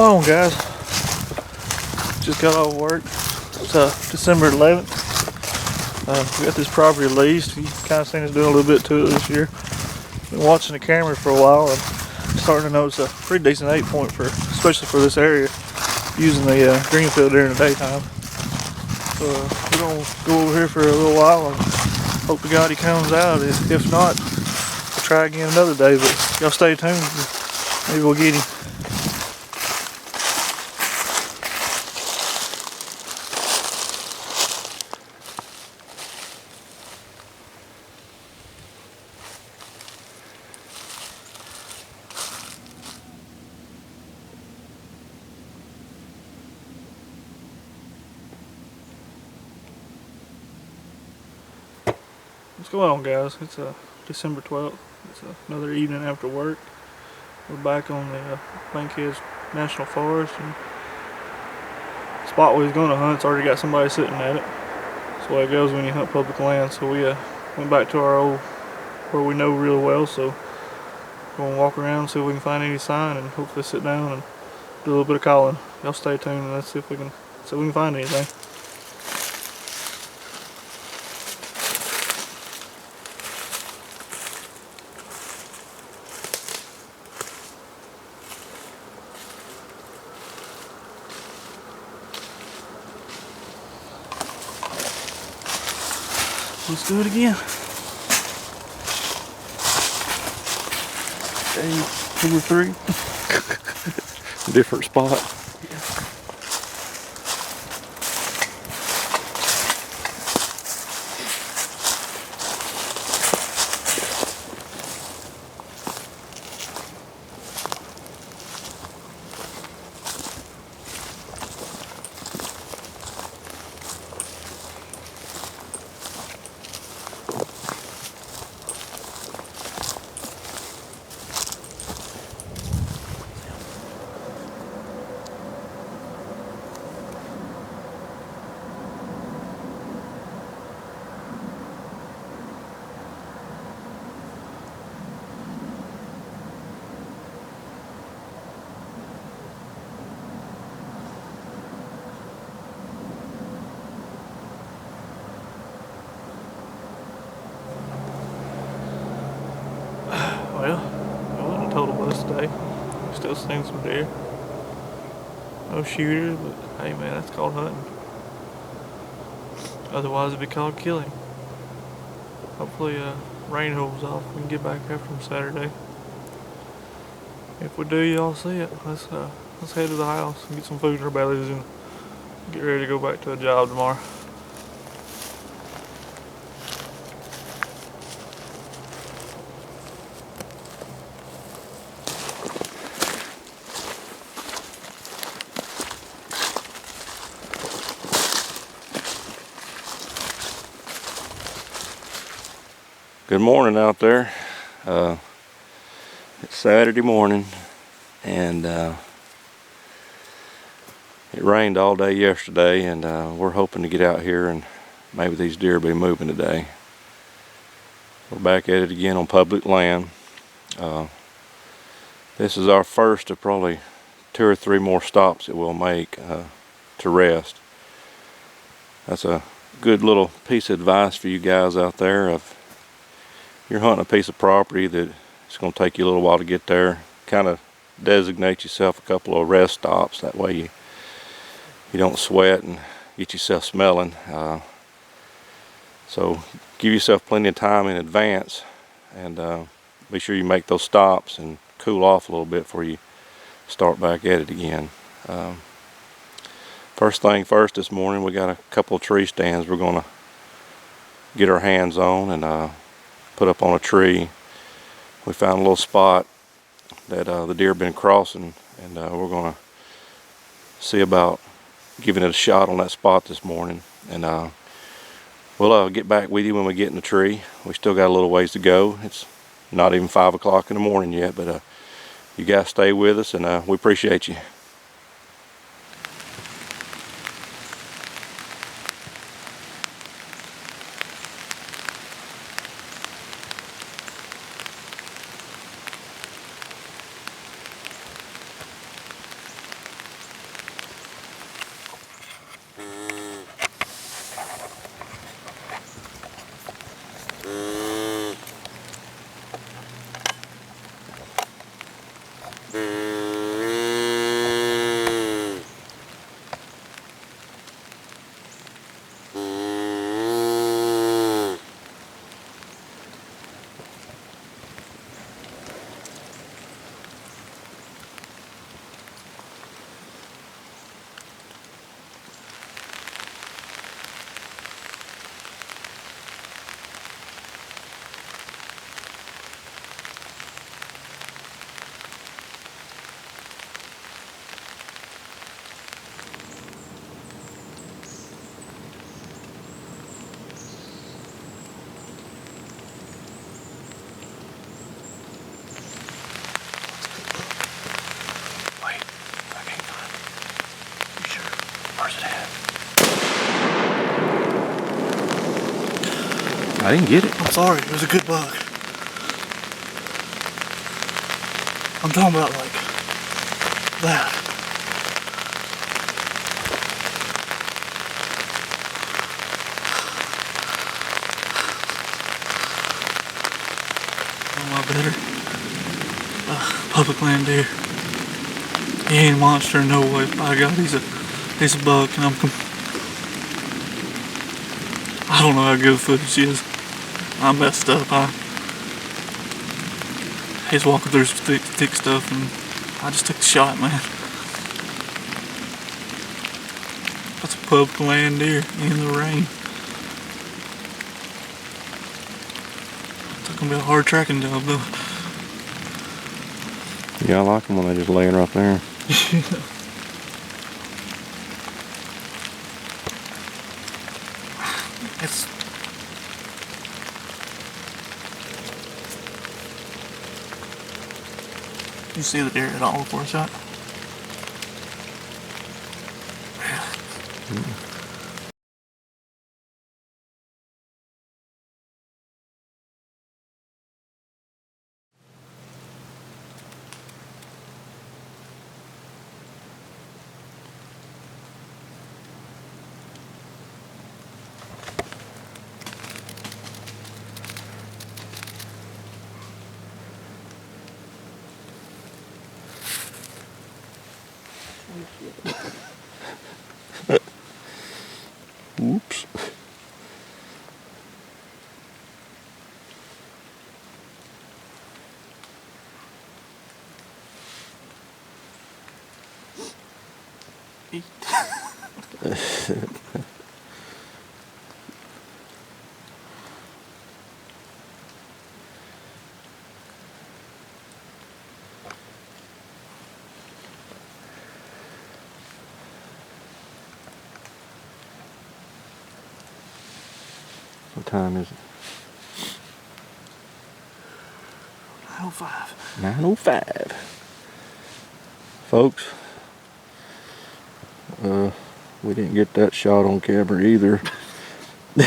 going on, guys? Just got off work. It's December 11th. We got this property leased. You kind of seen us doing a little bit to it this year. Been watching the camera for a while and starting to notice a pretty decent 8-point especially for this area, using the green field during the daytime. So we're gonna go over here for a little while and hope to God he comes out. If not, we'll try again another day. But y'all stay tuned. Maybe we'll get him. What's going on, guys? It's December 12th. It's another evening after work. We're back on the Bankhead National Forest, and the spot we was going to hunt's already got somebody sitting at it. That's the way it goes when you hunt public land. So we went back to our old, where we know real well. So we're going to walk around, see if we can find any sign, and hopefully sit down and do a little bit of calling. Y'all stay tuned and let's see if we can find anything. Let's do it again. Day number 3. Different spot. Yeah. Well, it wasn't a total bust today. Still seeing some deer. No shooters, but hey man, that's called hunting. Otherwise it'd be called killing. Hopefully rain holds off. We can get back after them Saturday. If we do, y'all see it. Let's head to the house and get some food in our bellies and get ready to go back to a job tomorrow. Good morning out there. It's Saturday morning, and it rained all day yesterday, and we're hoping to get out here and maybe these deer will be moving today. We're back at it again on public land. This is our first of probably 2 or 3 more stops that we'll make to rest. That's a good little piece of advice for you guys out there. If you're hunting a piece of property that it's going to take you a little while to get there, kind of designate yourself a couple of rest stops. That way you don't sweat and get yourself smelling. So give yourself plenty of time in advance, and be sure you make those stops and cool off a little bit before you start back at it again. First thing first, this morning we got a couple of tree stands we're going to get our hands on and put up on a tree. We found a little spot that the deer have been crossing, and we're going to see about giving it a shot on that spot this morning. And we'll get back with you when we get in the tree. We still got a little ways to go. It's not even 5 o'clock in the morning yet, but you guys stay with us, and we appreciate you. I didn't get it. I'm sorry, it was a good buck. I'm talking about like that. My better public land deer. He ain't a monster, no way. By God, he's a buck, and I don't know how good the footage is. I messed up. He's walking through some thick stuff, and I just took the shot, man. That's a public land deer in the rain. It's gonna be a hard tracking job, though. Yeah, I like them when they're just laying right there. It's you see the deer at all before a shot? Oops. What time is it? 9:05. 9:05. Folks, we didn't get that shot on camera either. The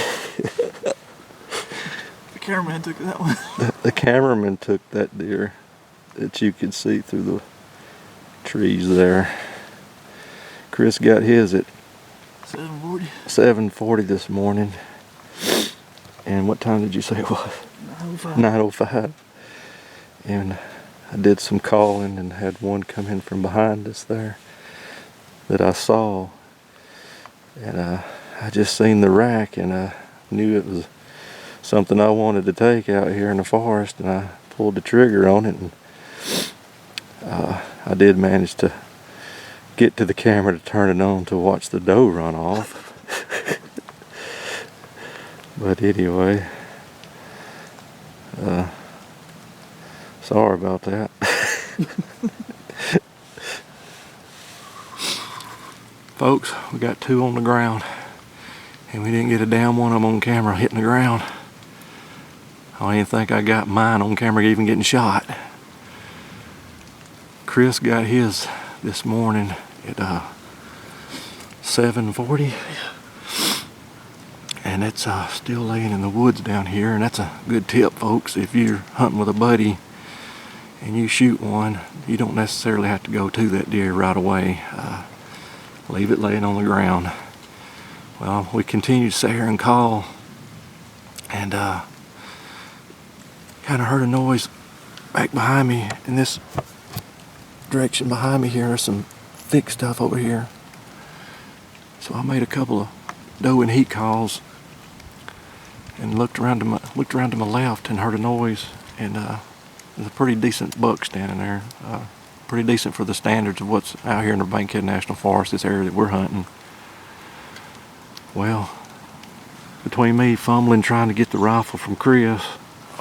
cameraman took that one. The cameraman took that deer that you could see through the trees there. Chris got his at 7:40. 7:40 this morning. And what time did you say it was? 9:05. 9:05. And I did some calling and had one come in from behind us there that I saw. And I just seen the rack, and I knew it was something I wanted to take out here in the forest, and I pulled the trigger on it, and I did manage to get to the camera to turn it on to watch the doe run off. But anyway, sorry about that. Folks, we got two on the ground, and we didn't get a damn one of them on camera hitting the ground. I don't even think I got mine on camera even getting shot. Chris got his this morning at 7:40. And it's still laying in the woods down here, and that's a good tip, folks. If you're hunting with a buddy and you shoot one, you don't necessarily have to go to that deer right away. Leave it laying on the ground. Well, we continued to sit here and call, and kind of heard a noise back behind me in this direction behind me here. There's some thick stuff over here. So I made a couple of doe and heat calls and looked around to my left and heard a noise, and there's a pretty decent buck standing there. Pretty decent for the standards of what's out here in the Bankhead National Forest, this area that we're hunting. Well, between me fumbling trying to get the rifle from Chris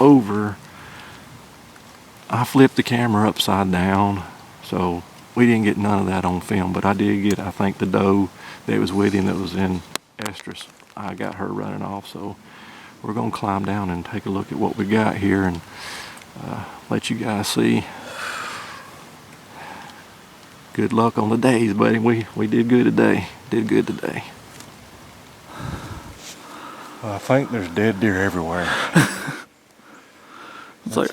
over, I flipped the camera upside down, so we didn't get none of that on film, but I did get, I think, the doe that was with him that was in estrus. I got her running off, so we're gonna climb down and take a look at what we got here and let you guys see. Good luck on the days, buddy. We did good today. Did good today. Well, I think there's dead deer everywhere. It's like,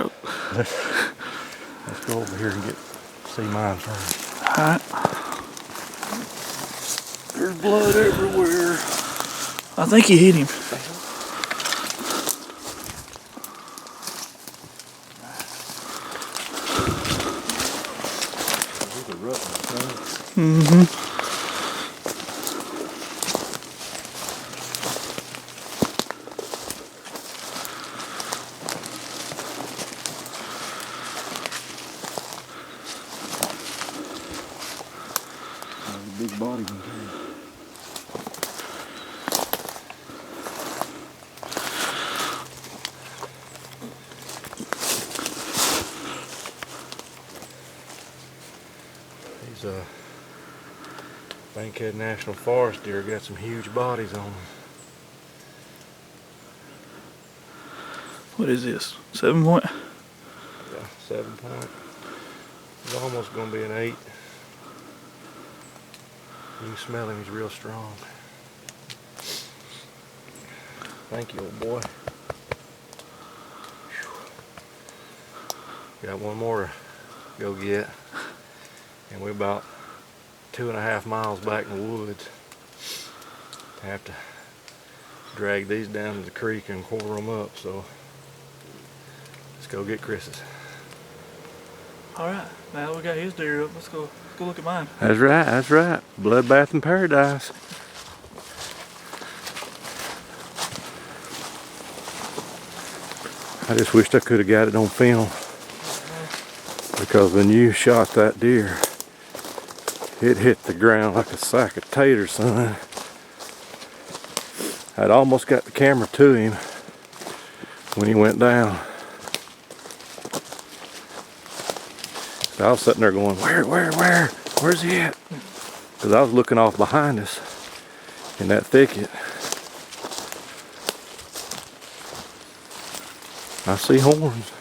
let's go over here and see mine first. alright. There's blood everywhere. I think he hit him. Mm-hmm. Big body one. These Bankhead National Forest deer got some huge bodies on them. What is this? 7 point? Yeah, 7 point. It's almost gonna be an 8. You can smell him, he's real strong. Thank you, old boy. Got one more to go get. And we're about 2.5 miles back in the woods. Have to drag these down to the creek and quarter them up, so let's go get Chris's. Alright, now that we got his deer up, let's go look at mine. That's right, that's right. Bloodbath in paradise. I just wished I could have got it on film. Because when you shot that deer, it hit the ground like a sack of taters, son. I'd almost got the camera to him when he went down. So I was sitting there going, where's he at? Because I was looking off behind us in that thicket. I see horns.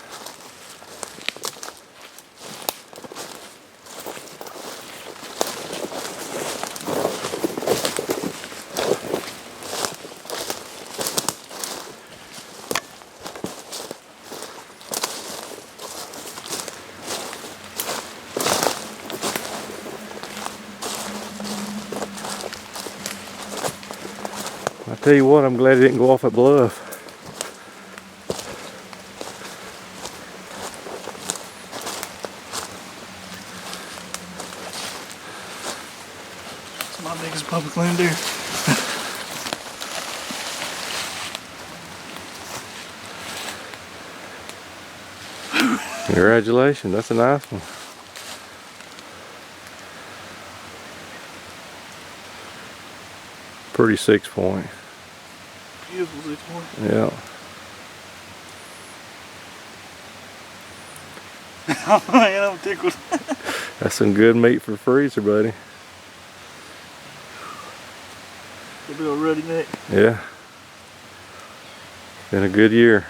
I tell you what, I'm glad he didn't go off that bluff. It's my biggest public land deer. Congratulations, that's a nice one. Pretty 6 point. Beautiful 6 point. Yeah. Oh man, I'm tickled. That's some good meat for the freezer, buddy. A big old ruddy neck. Yeah. Been a good year.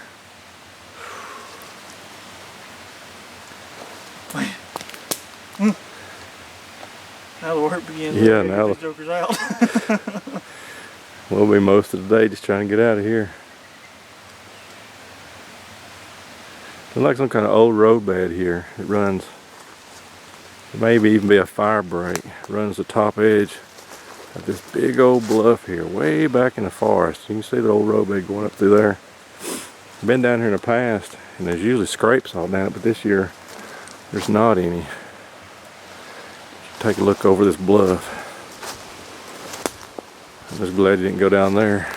Man. Now the work begins. Yeah, now these jokers out. We'll be most of the day just trying to get out of here. Looks like some kind of old road bed here. It runs, maybe even be a fire break. It runs the top edge of this big old bluff here, way back in the forest. You can see the old road bed going up through there. Been down here in the past, and there's usually scrapes all down it, but this year there's not any. Take a look over this bluff. I'm just glad you didn't go down there.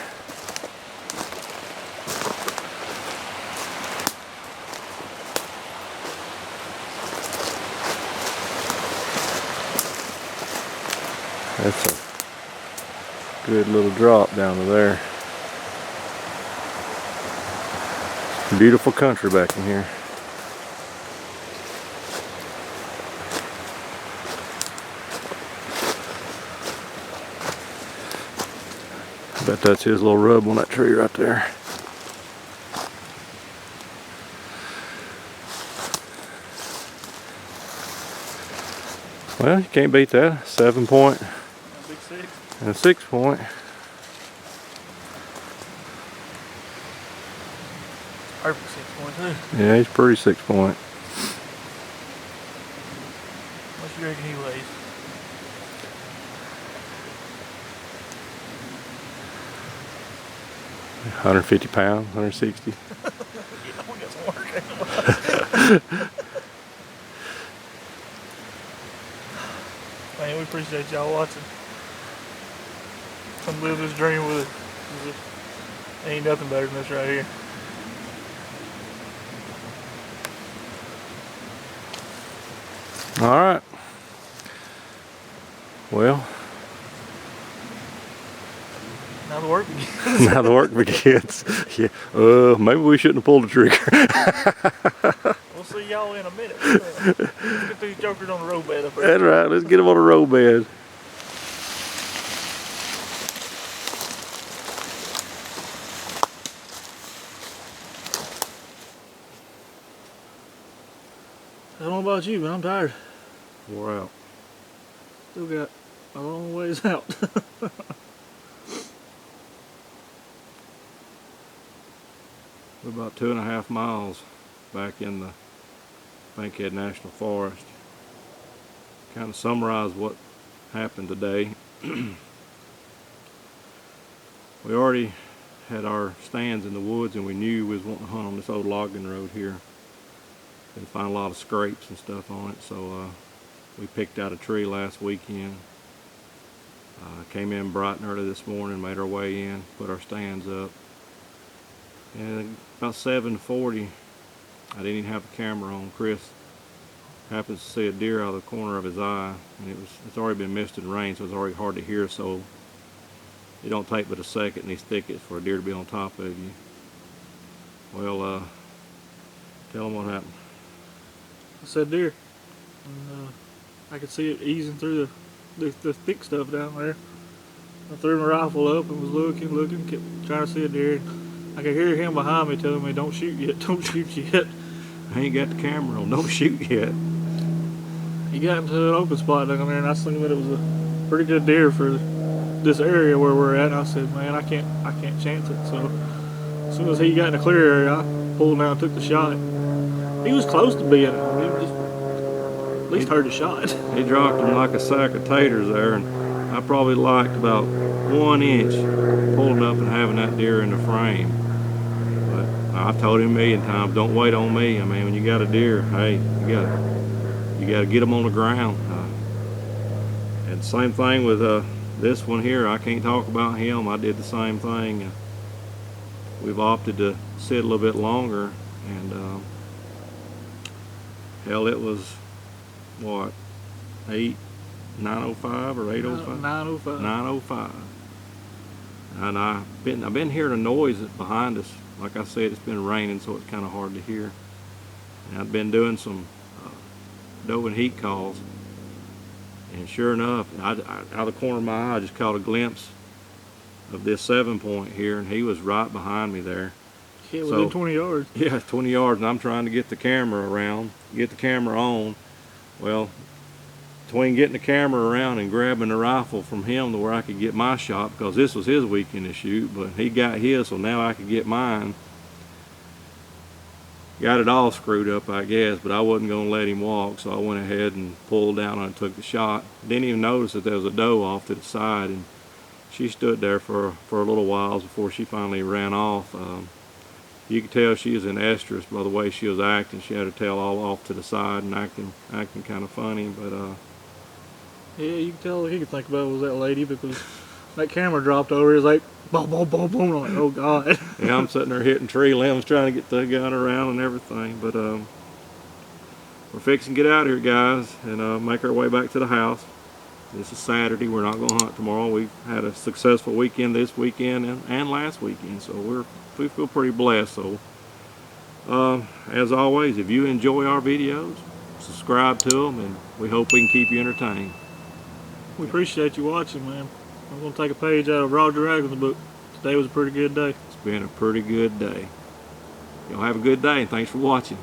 That's a good little drop down to there. Beautiful country back in here. I bet that's his little rub on that tree right there. Well, you can't beat that. 7 point Big 6. and a 6 point. Perfect 6 point too. Yeah, he's pretty 6 point. What you reckon he weighs? £150, 160. Yeah, we got some work. Man, we appreciate y'all watching. Come live this dream with us. Ain't nothing better than this right here. All right. Well, Now the work begins. now the work begins. Yeah. Maybe we shouldn't have pulled the trigger. We'll see y'all in a minute. Let's get these jokers on the road bed up there. That's right. Let's get him on the road bed. I don't know about you, but I'm tired. Wore out. Still got a long ways out. We're about 2.5 miles back in the Bankhead National Forest. Kind of summarize what happened today. We already had our stands in the woods, and we knew we was wanting to hunt on this old logging road here. Didn't find a lot of scrapes and stuff on it, so we picked out a tree last weekend. Came in bright and early this morning, made our way in, put our stands up. And about 7:40, I didn't even have the camera on. Chris happens to see a deer out of the corner of his eye, and it's already been misted and rain, so it's already hard to hear, so it don't take but a second in these thickets for a deer to be on top of you. Well, tell them what happened. I said deer. And, I could see it easing through the thick stuff down there. I threw my rifle up and was looking, kept trying to see a deer. I could hear him behind me telling me, "Don't shoot yet, don't shoot yet." I ain't got the camera on, don't shoot yet. He got into an open spot down there, and I seen that it was a pretty good deer for this area where we're at. And I said, "Man, I can't chance it." So as soon as he got in the clear area, I pulled down and took the shot. He was close to being it. I mean, just at least heard the shot. He dropped him like a sack of taters there, and I probably liked about 1 inch pulling up and having that deer in the frame. But I've told him a million times, don't wait on me. I mean, when you got a deer, hey, you gotta get them on the ground. And same thing with this one here. I can't talk about him. I did the same thing. We've opted to sit a little bit longer, and hell, it was what, 9:05 or 8:05? 9:05. 9:05. And I've been hearing a noise behind us. Like I said, it's been raining, so it's kind of hard to hear. And I've been doing some doe and heat calls, and sure enough, out of the corner of my eye, I just caught a glimpse of this 7-point here, and he was right behind me there. Yeah, within 20 yards. Yeah, 20 yards, and I'm trying to get the camera around, get the camera on. Well, between getting the camera around and grabbing the rifle from him to where I could get my shot, because this was his weekend to shoot, but he got his, so now I could get mine. Got it all screwed up, I guess, but I wasn't going to let him walk, so I went ahead and pulled down and took the shot. Didn't even notice that there was a doe off to the side, and she stood there for a little while before she finally ran off. You could tell she was in estrus by the way she was acting. She had her tail all off to the side and acting kind of funny, but yeah, you can tell he could think about it was that lady, because that camera dropped over. It's like boom, boom, boom, boom. I'm like, oh god. Yeah, I'm sitting there hitting tree limbs trying to get the gun around and everything, but we're fixing to get out of here, guys, and make our way back to the house. This is Saturday. We're not going to hunt tomorrow. We've had a successful weekend this weekend and last weekend, so we feel pretty blessed. So as always, if you enjoy our videos, subscribe to them, and we hope we can keep you entertained. We appreciate you watching, man. I'm going to take a page out of Roger Dragon's book. Today was a pretty good day. It's been a pretty good day. Y'all have a good day, and thanks for watching.